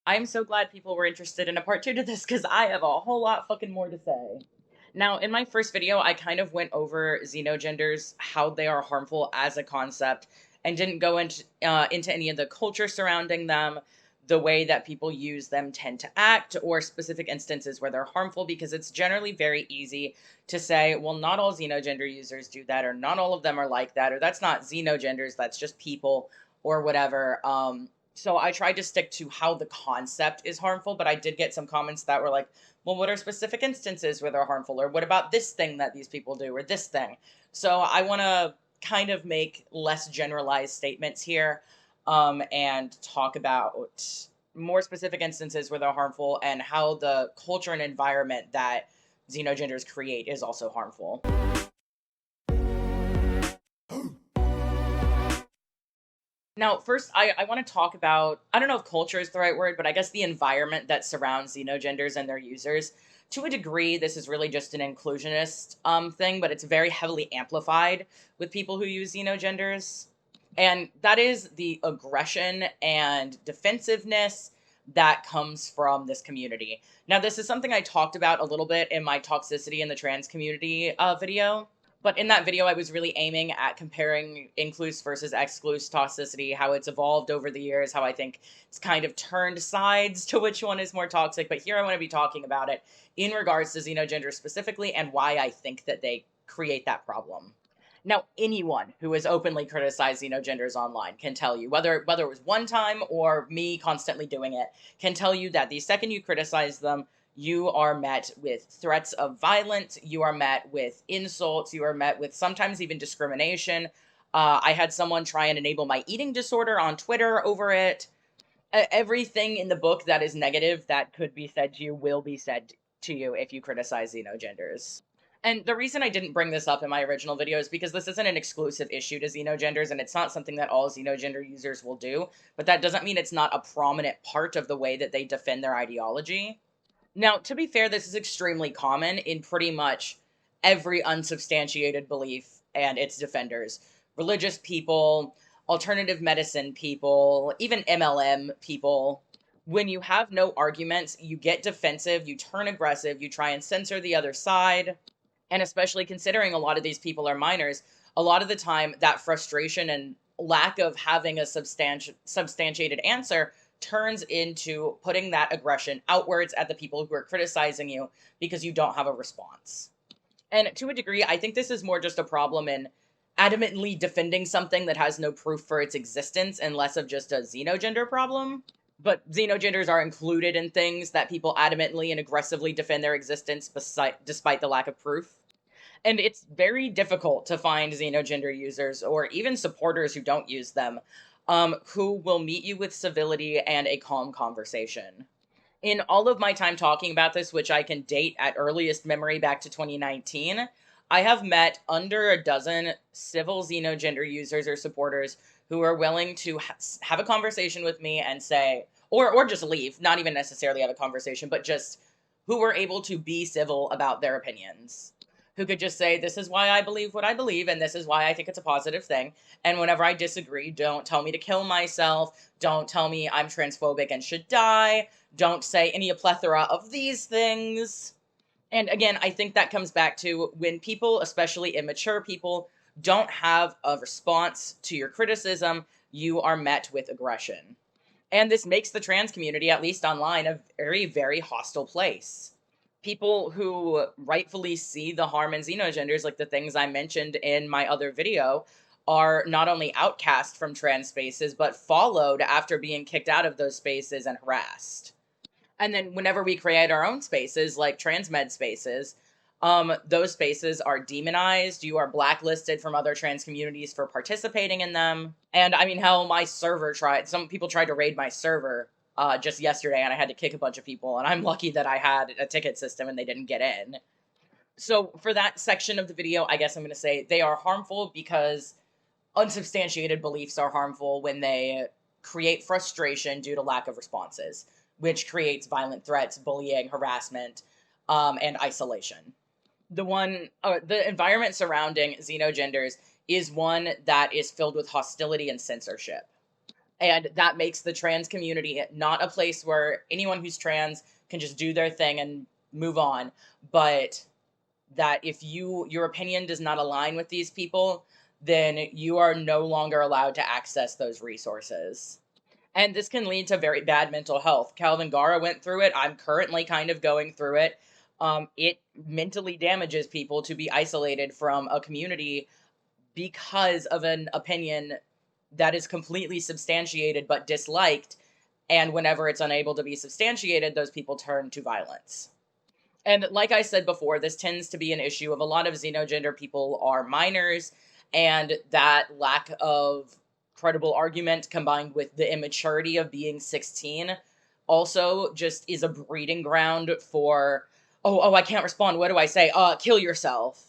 I'm so glad people were interested in a part two to this because I have a whole lot fucking more to say. Now, in my first video, I kind of went over xenogenders, how they are harmful as a concept, and didn't go into any of the culture surrounding them, the way that people use them tend to act, or specific instances where they're harmful, because it's generally very easy to say, well, not all xenogender users do that, or not all of them are like that, or that's not xenogenders, that's just people, or whatever. So I tried to stick to how the concept is harmful, but I did get some comments that were like, well, what are specific instances where they're harmful? Or what about this thing that these people do, or this thing? So I want to kind of make less generalized statements here, and talk about more specific instances where they're harmful and how the culture and environment that xenogenders create is also harmful. Now, first, I want to talk about, I don't know if culture is the right word, but I guess the environment that surrounds xenogenders and their users. To a degree, this is really just an inclusionist thing, but it's very heavily amplified with people who use xenogenders. And that is the aggression and defensiveness that comes from this community. Now, this is something I talked about a little bit in my toxicity in the trans community video. But in that video, I was really aiming at comparing inclus versus exclus toxicity, how it's evolved over the years, how I think it's kind of turned sides to which one is more toxic. But here I want to be talking about it in regards to xenogenders specifically and why I think that they create that problem. Now, anyone who has openly criticized xenogenders online can tell you, whether it was one time or me constantly doing it, can tell you that the second you criticize them, you are met with threats of violence, you are met with insults, you are met with sometimes even discrimination. I had someone try and enable my eating disorder on Twitter over it. Everything in the book that is negative that could be said to you will be said to you if you criticize xenogenders. And the reason I didn't bring this up in my original video is because this isn't an exclusive issue to xenogenders, and it's not something that all xenogender users will do, but that doesn't mean it's not a prominent part of the way that they defend their ideology. Now, to be fair, this is extremely common in pretty much every unsubstantiated belief and its defenders. Religious people, alternative medicine people, even MLM people. When you have no arguments, you get defensive, you turn aggressive, you try and censor the other side. And especially considering a lot of these people are minors, a lot of the time that frustration and lack of having a substantiated answer turns into putting that aggression outwards at the people who are criticizing you because you don't have a response. And to a degree, I think this is more just a problem in adamantly defending something that has no proof for its existence and less of just a xenogender problem. But xenogenders are included in things that people adamantly and aggressively defend their existence despite the lack of proof. And it's very difficult to find xenogender users or even supporters who don't use them, who will meet you with civility and a calm conversation. In all of my time talking about this, which I can date at earliest memory back to 2019, I have met under a dozen civil xenogender users or supporters who are willing to have a conversation with me and say, or just leave, not even necessarily have a conversation, but just who were able to be civil about their opinions. Who could just say, this is why I believe what I believe, and this is why I think it's a positive thing. And whenever I disagree, don't tell me to kill myself. Don't tell me I'm transphobic and should die. Don't say any plethora of these things. And again, I think that comes back to when people, especially immature people, don't have a response to your criticism, you are met with aggression. And this makes the trans community, at least online, a very, very hostile place. People who rightfully see the harm in xenogenders, like the things I mentioned in my other video, are not only outcast from trans spaces, but followed after being kicked out of those spaces and harassed. And then whenever we create our own spaces, like transmed spaces, those spaces are demonized. You are blacklisted from other trans communities for participating in them. And I mean, hell, some people tried to raid my server just yesterday, and I had to kick a bunch of people. And I'm lucky that I had a ticket system and they didn't get in. So for that section of the video, I guess I'm going to say they are harmful because unsubstantiated beliefs are harmful when they create frustration due to lack of responses, which creates violent threats, bullying, harassment, and isolation. The environment surrounding xenogenders is one that is filled with hostility and censorship. And that makes the trans community not a place where anyone who's trans can just do their thing and move on, but that if your opinion does not align with these people, then you are no longer allowed to access those resources. And this can lead to very bad mental health. Calvin Gara went through it. I'm currently kind of going through it. It mentally damages people to be isolated from a community because of an opinion that is completely substantiated but disliked. And whenever it's unable to be substantiated, those people turn to violence. And like I said before, this tends to be an issue of a lot of xenogender people are minors, and that lack of credible argument combined with the immaturity of being 16 also just is a breeding ground for, oh, I can't respond. What do I say? Kill yourself.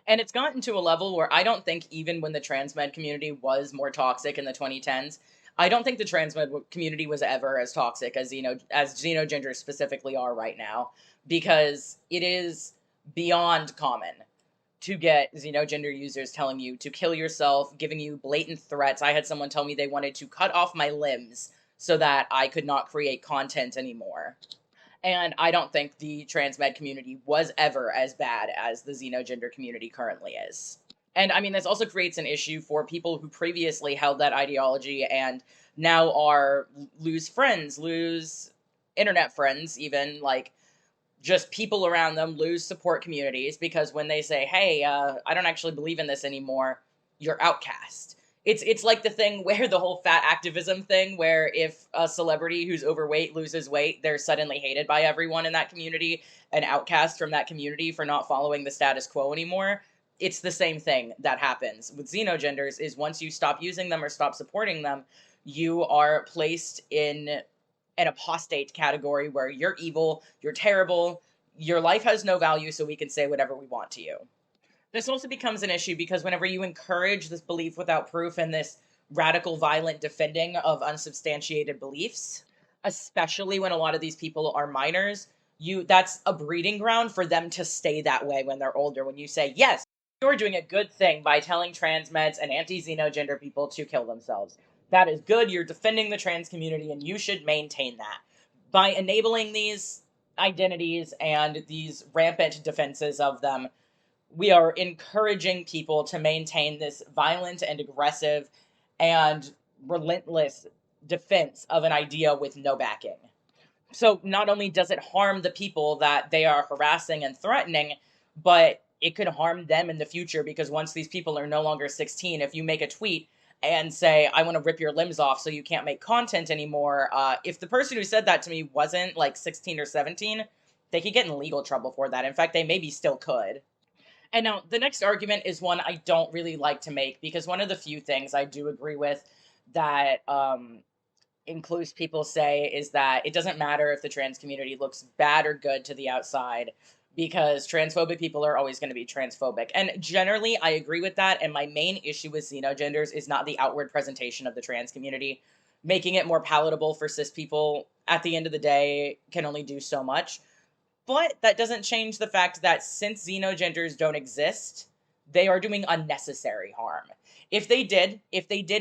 And it's gotten to a level where I don't think even when the trans med community was more toxic in the 2010s, I don't think the trans med community was ever as toxic as xenogenders specifically are right now, because it is beyond common to get xenogender users telling you to kill yourself, giving you blatant threats. I had someone tell me they wanted to cut off my limbs so that I could not create content anymore. And I don't think the trans med community was ever as bad as the xenogender community currently is. And I mean, this also creates an issue for people who previously held that ideology and now are lose friends, lose internet friends, even like just people around them lose support communities because when they say, "Hey, I don't actually believe in this anymore," you're outcast. It's like the thing where the whole fat activism thing, where if a celebrity who's overweight loses weight, they're suddenly hated by everyone in that community, and outcast from that community for not following the status quo anymore. It's the same thing that happens with xenogenders. Is once you stop using them or stop supporting them, you are placed in an apostate category where you're evil, you're terrible, your life has no value, so we can say whatever we want to you. This also becomes an issue because whenever you encourage this belief without proof and this radical, violent defending of unsubstantiated beliefs, especially when a lot of these people are minors, that's a breeding ground for them to stay that way when they're older. When you say, yes, you're doing a good thing by telling trans meds and anti-xenogender people to kill themselves. That is good. You're defending the trans community, and you should maintain that. By enabling these identities and these rampant defenses of them, we are encouraging people to maintain this violent and aggressive and relentless defense of an idea with no backing. So not only does it harm the people that they are harassing and threatening, but it could harm them in the future because once these people are no longer 16, if you make a tweet and say, "I want to rip your limbs off so you can't make content anymore," if the person who said that to me wasn't like 16 or 17, they could get in legal trouble for that. In fact, they maybe still could. And now the next argument is one I don't really like to make because one of the few things I do agree with that includes people say is that it doesn't matter if the trans community looks bad or good to the outside because transphobic people are always going to be transphobic. And generally, I agree with that. And my main issue with xenogenders is not the outward presentation of the trans community. Making it more palatable for cis people at the end of the day can only do so much. But that doesn't change the fact that since xenogenders don't exist, they are doing unnecessary harm. If they did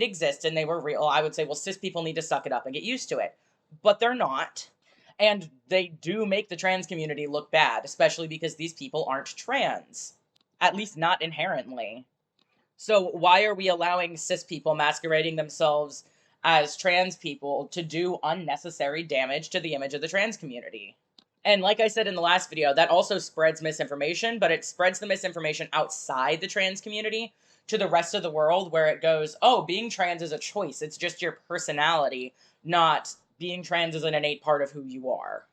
exist and they were real, I would say, well, cis people need to suck it up and get used to it. But they're not. And they do make the trans community look bad, especially because these people aren't trans. At least not inherently. So why are we allowing cis people masquerading themselves as trans people to do unnecessary damage to the image of the trans community? And like I said in the last video, that also spreads misinformation, but it spreads the misinformation outside the trans community to the rest of the world where it goes, oh, being trans is a choice. It's just your personality, not being trans is an innate part of who you are.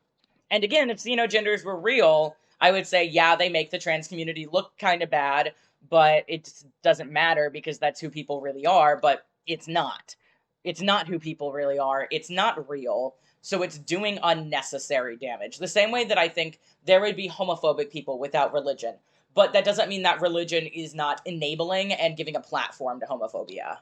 And again, if xenogenders were real, I would say, yeah, they make the trans community look kind of bad, but it doesn't matter because that's who people really are, but it's not. It's not who people really are. It's not real. So it's doing unnecessary damage. The same way that I think there would be homophobic people without religion. But that doesn't mean that religion is not enabling and giving a platform to homophobia.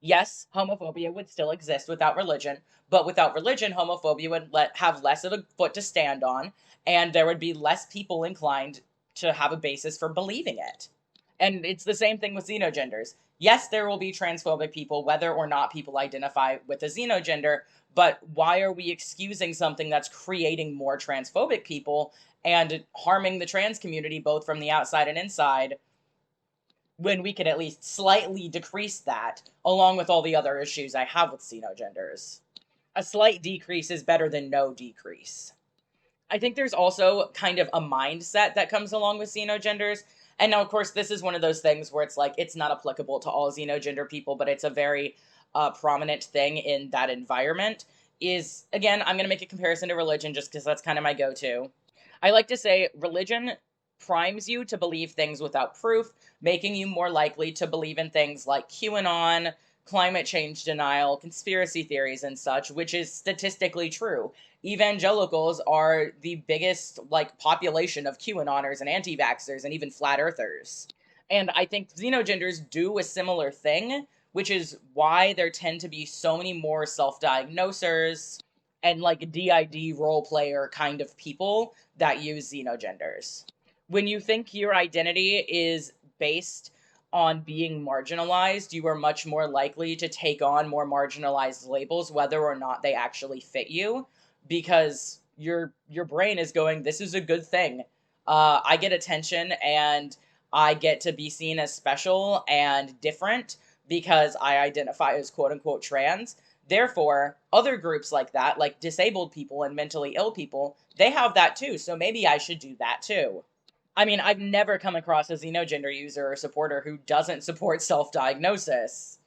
Yes, homophobia would still exist without religion, but without religion, homophobia would have less of a foot to stand on, and there would be less people inclined to have a basis for believing it. And it's the same thing with xenogenders. Yes, there will be transphobic people, whether or not people identify with a xenogender, but why are we excusing something that's creating more transphobic people and harming the trans community both from the outside and inside when we could at least slightly decrease that along with all the other issues I have with xenogenders? A slight decrease is better than no decrease. I think there's also kind of a mindset that comes along with xenogenders. And now, of course, this is one of those things where it's like it's not applicable to all xenogender people, but it's a very prominent thing in that environment. Is again, I'm going to make a comparison to religion just because that's kind of my go to. I like to say religion primes you to believe things without proof, making you more likely to believe in things like QAnon, climate change denial, conspiracy theories, and such, which is statistically true. Evangelicals are the biggest like population of QAnoners and anti-vaxxers and even flat earthers. And I think xenogenders do a similar thing, which is why there tend to be so many more self-diagnosers and like DID role player kind of people that use xenogenders. When you think your identity is based on being marginalized, you are much more likely to take on more marginalized labels, whether or not they actually fit you, because your brain is going, this is a good thing. I get attention and I get to be seen as special and different because I identify as quote unquote trans. Therefore, other groups like that, like disabled people and mentally ill people, they have that too. So maybe I should do that too. I mean, I've never come across a xenogender user or supporter who doesn't support self diagnosis.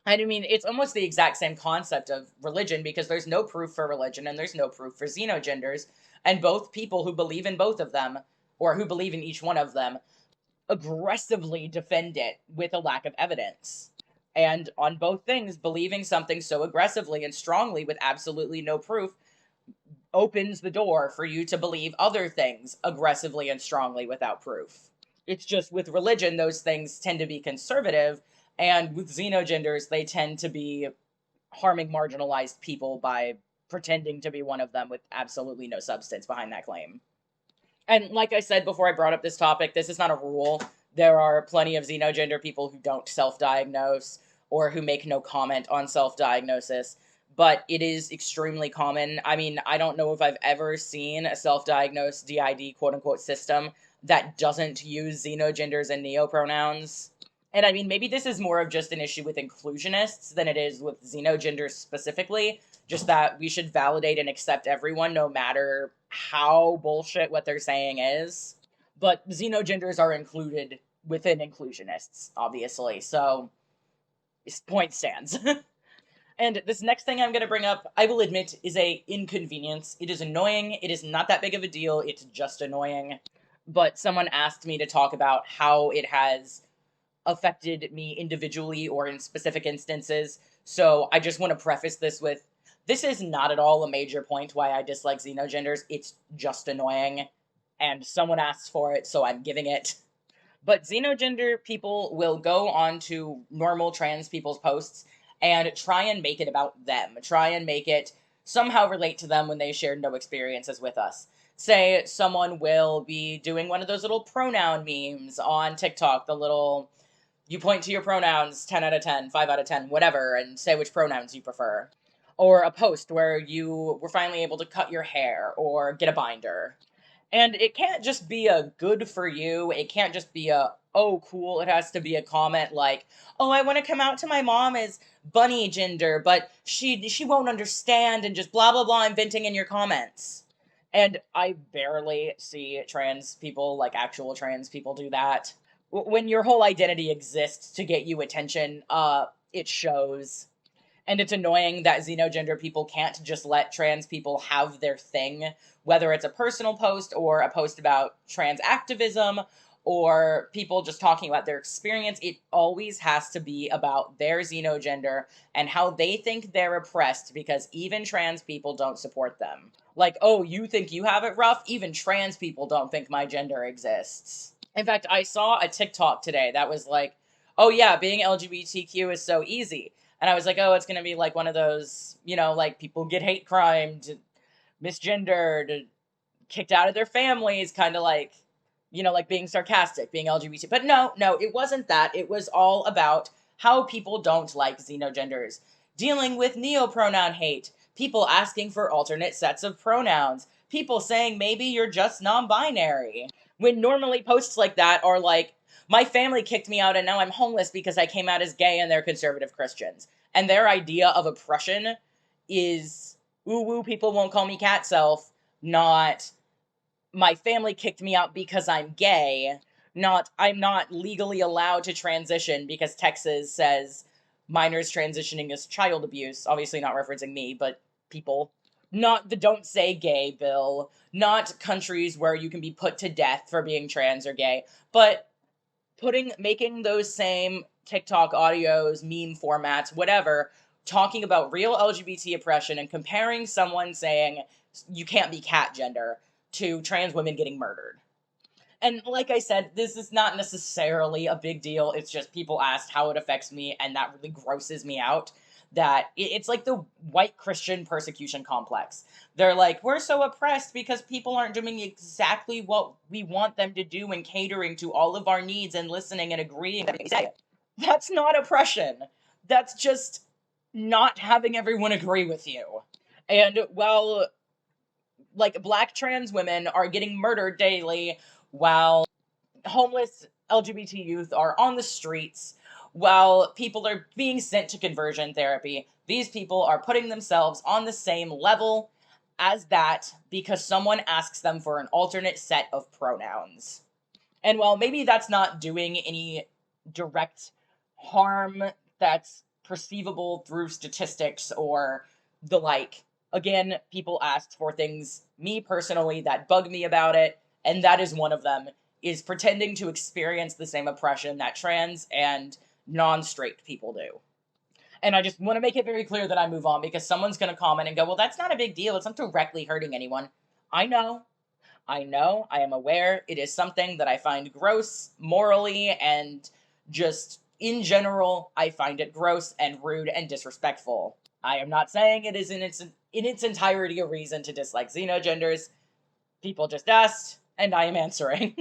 And I mean, it's almost the exact same concept of religion because there's no proof for religion and there's no proof for xenogenders. And both people who believe in both of them, or who believe in each one of them, aggressively defend it with a lack of evidence. And on both things, believing something so aggressively and strongly with absolutely no proof opens the door for you to believe other things aggressively and strongly without proof. It's just with religion, those things tend to be conservative, and with xenogenders, they tend to be harming marginalized people by pretending to be one of them with absolutely no substance behind that claim. And like I said before I brought up this topic, this is not a rule. There are plenty of xenogender people who don't self diagnose or who make no comment on self diagnosis, but it is extremely common. I mean, I don't know if I've ever seen a self diagnosed DID quote unquote system that doesn't use xenogenders and neopronouns. And I mean, maybe this is more of just an issue with inclusionists than it is with xenogenders specifically, just that we should validate and accept everyone no matter how bullshit what they're saying is. But xenogenders are included within inclusionists, obviously. So, point stands. And this next thing I'm going to bring up, I will admit, is a inconvenience. It is annoying. It is not that big of a deal. It's just annoying. But someone asked me to talk about how it has affected me individually or in specific instances. So I just want to preface this with this is not at all a major point why I dislike xenogenders. It's just annoying. And someone asks for it, so I'm giving it. But xenogender people will go on to normal trans people's posts and try and make it about them. Try and make it somehow relate to them when they shared no experiences with us. Say someone will be doing one of those little pronoun memes on TikTok, the little you point to your pronouns 10 out of 10, 5 out of 10, whatever, and say which pronouns you prefer. Or a post where you were finally able to cut your hair or get a binder. And it can't just be a good for you. It can't just be a, oh, cool. It has to be a comment like, oh, I want to come out to my mom as bunny gender, but she won't understand and just blah, blah, blah, inventing in your comments. And I barely see trans people, like actual trans people, do that. When your whole identity exists to get you attention, it shows. And it's annoying that xenogender people can't just let trans people have their thing, whether it's a personal post or a post about trans activism or people just talking about their experience. It always has to be about their xenogender and how they think they're oppressed because even trans people don't support them. Like, oh, you think you have it rough? Even trans people don't think my gender exists. In fact, I saw a TikTok today that was like, oh yeah, being LGBTQ is so easy. And I was like, oh, it's going to be like one of those, like people get hate crimed, misgendered, kicked out of their families, kind of like like being sarcastic, being LGBT. But no, no, it wasn't that. It was all about how people don't like xenogenders, dealing with neopronoun hate, people asking for alternate sets of pronouns, people saying maybe you're just non binary. When normally posts like that are like, my family kicked me out and now I'm homeless because I came out as gay and they're conservative Christians. And their idea of oppression is, ooh, woo, people won't call me cat self, not my family kicked me out because I'm gay, not I'm not legally allowed to transition because Texas says minors transitioning is child abuse. Obviously, not referencing me, but people. Not the don't say gay bill, not countries where you can be put to death for being trans or gay, but making those same TikTok audios, meme formats, whatever, talking about real LGBT oppression and comparing someone saying you can't be cat gender to trans women getting murdered. And like I said, this is not necessarily a big deal. It's just people asked how it affects me, and that really grosses me out. That it's like the white Christian persecution complex. They're like, we're so oppressed because people aren't doing exactly what we want them to do and catering to all of our needs and listening and agreeing that we say. That's not oppression. That's just not having everyone agree with you. And while like black trans women are getting murdered daily, while homeless LGBT youth are on the streets, while people are being sent to conversion therapy, these people are putting themselves on the same level as that because someone asks them for an alternate set of pronouns. And while maybe that's not doing any direct harm that's perceivable through statistics or the like, again, people asked for things, me personally, that bug me about it, and that is one of them, is pretending to experience the same oppression that trans and non-straight people do. And I just want to make it very clear that I move on because someone's going to comment and go, well, that's not a big deal. It's not directly hurting anyone. I know. I am aware. It is something that I find gross morally and just in general, I find it gross and rude and disrespectful. I am not saying it is in its entirety a reason to dislike xenogenders. People just asked, and I am answering.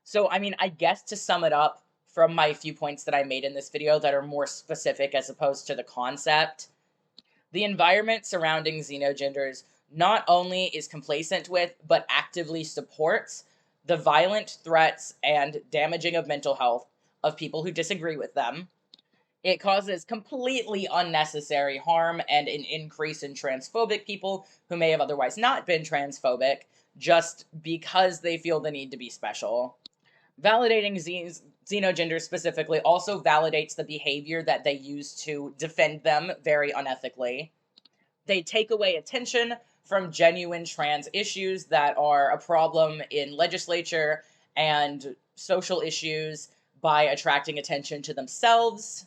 So, I mean, I guess to sum it up from my few points that I made in this video that are more specific as opposed to the concept, the environment surrounding xenogenders not only is complacent with, but actively supports the violent threats and damaging of mental health of people who disagree with them. It causes completely unnecessary harm and an increase in transphobic people who may have otherwise not been transphobic just because they feel the need to be special. Validating xenogenders specifically also validates the behavior that they use to defend them very unethically. They take away attention from genuine trans issues that are a problem in legislature and social issues by attracting attention to themselves.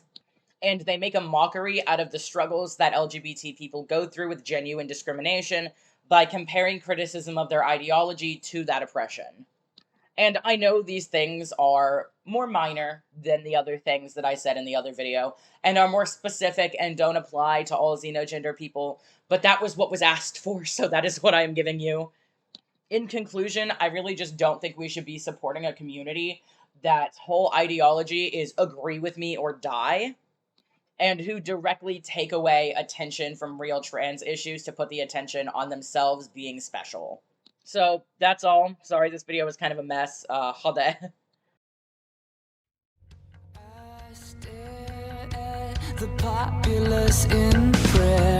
And they make a mockery out of the struggles that LGBT people go through with genuine discrimination by comparing criticism of their ideology to that oppression. And I know these things are more minor than the other things that I said in the other video, and are more specific and don't apply to all xenogender people, but that was what was asked for, so that is what I am giving you. In conclusion, I really just don't think we should be supporting a community that whole ideology is agree with me or die, and who directly take away attention from real trans issues to put the attention on themselves being special. So that's all. Sorry, this video was kind of a mess. Ha det. I stare at the populace in prayer.